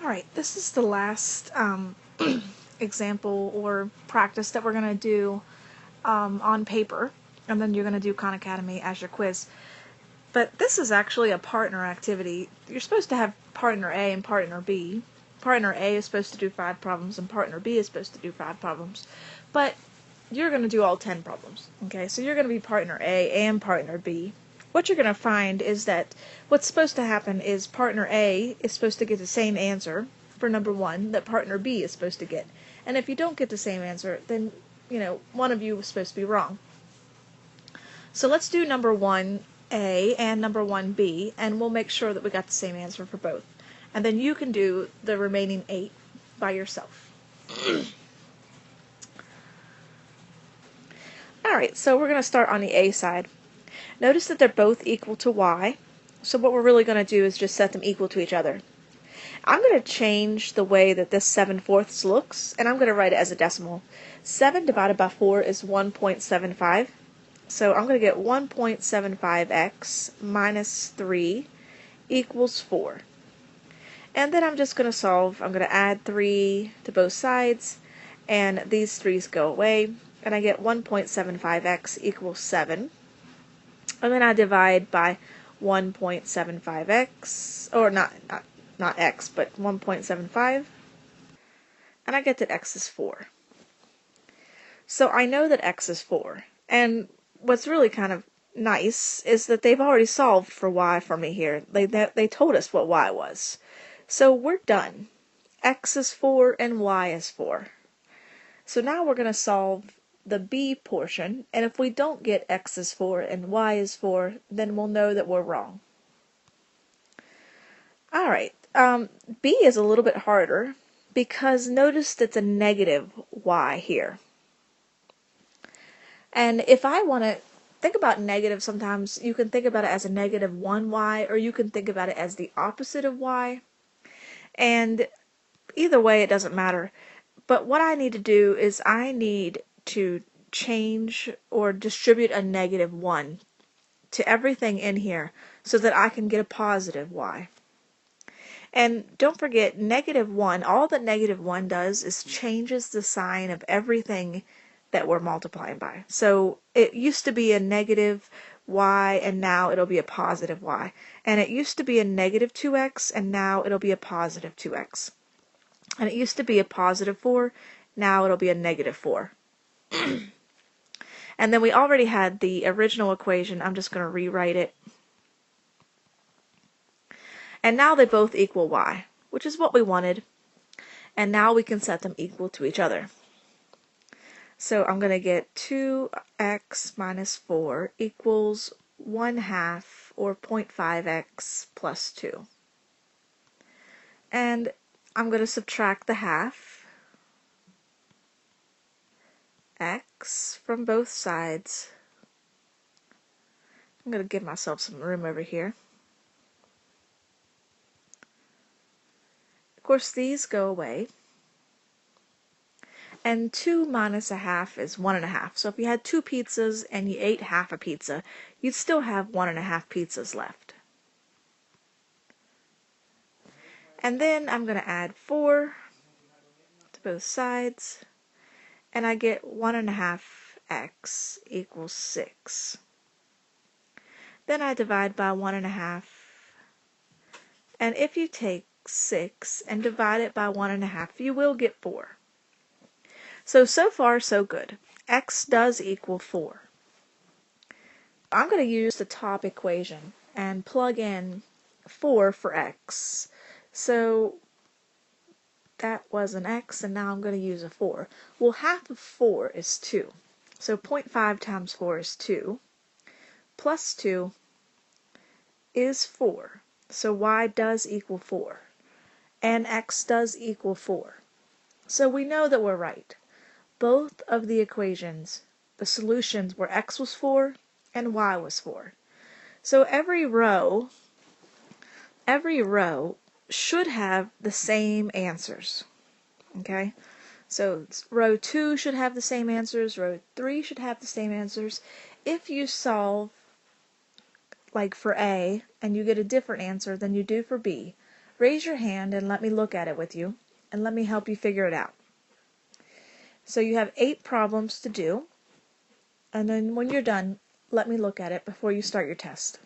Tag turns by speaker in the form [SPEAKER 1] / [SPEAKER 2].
[SPEAKER 1] Alright, this is the last example or practice that we're going to do on paper, and then you're going to do Khan Academy as your quiz. But this is actually a partner activity. You're supposed to have partner A and partner B. Partner A is supposed to do 5 problems, and partner B is supposed to do 5 problems. But you're going to do all 10 problems. Okay, so you're going to be partner A and partner B. What you're going to find is that what's supposed to happen is partner A is supposed to get the same answer for number 1 that partner B is supposed to get. And if you don't get the same answer, then, one of you was supposed to be wrong. So let's do number 1A and number 1B, and we'll make sure that we got the same answer for both. And then you can do the remaining 8 by yourself. Alright, so we're going to start on the A side. Notice that they're both equal to y, so what we're really going to do is just set them equal to each other. I'm going to change the way that this 7/4 looks, and I'm going to write it as a decimal. 7 divided by 4 is 1.75, so I'm going to get 1.75x minus 3 equals 4. And then I'm just going to solve. I'm going to add 3 to both sides, and these 3's go away, and I get 1.75x equals 7. And then I divide by 1.75x, or not x, but 1.75, and I get that x is 4. So I know that x is 4, and what's really kind of nice is that they've already solved for y for me here. They told us what y was. So we're done. X is 4 and y is 4. So now we're going to solve the B portion, and if we don't get x is 4 and y is 4, then we'll know that we're wrong. Alright, B is a little bit harder because notice that's a negative y here. And if I want to think about negative, sometimes you can think about it as a negative 1y, or you can think about it as the opposite of y. And either way, it doesn't matter. But what I need to do is I need to change or distribute a negative 1 to everything in here so that I can get a positive y. And don't forget, negative 1, all that negative 1 does is changes the sign of everything that we're multiplying by. So it used to be a negative y, and now it'll be a positive y. And it used to be a negative 2x, and now it'll be a positive 2x. And it used to be a positive 4, now it'll be a negative 4. And then we already had the original equation. I'm just going to rewrite it. And now they both equal y, which is what we wanted. And now we can set them equal to each other. So I'm going to get 2x minus 4 equals 1/2, or 0.5x plus 2. And I'm going to subtract the half x from both sides. I'm going to give myself some room over here. Of course, these go away. And 2 minus a half is 1.5. So if you had 2 pizzas and you ate half a pizza, you'd still have 1.5 pizzas left. And then I'm going to add 4 to both sides, and I get 1.5x equals 6. Then I divide by 1.5, and if you take 6 and divide it by 1.5, you will get 4. So far so good. X does equal 4. I'm going to use the top equation and plug in 4 for x. So that was an x, and now I'm going to use a 4. Well, half of 4 is 2. So 0.5 times 4 is 2. Plus 2 is 4. So y does equal 4. And x does equal 4. So we know that we're right. Both of the equations, the solutions were x was 4 and y was 4. So every row should have the same answers. Okay? So row 2 should have the same answers, row 3 should have the same answers. If you solve like for A and you get a different answer than you do for B, raise your hand and let me look at it with you, and let me help you figure it out. So you have 8 problems to do, and then when you're done, let me look at it before you start your test.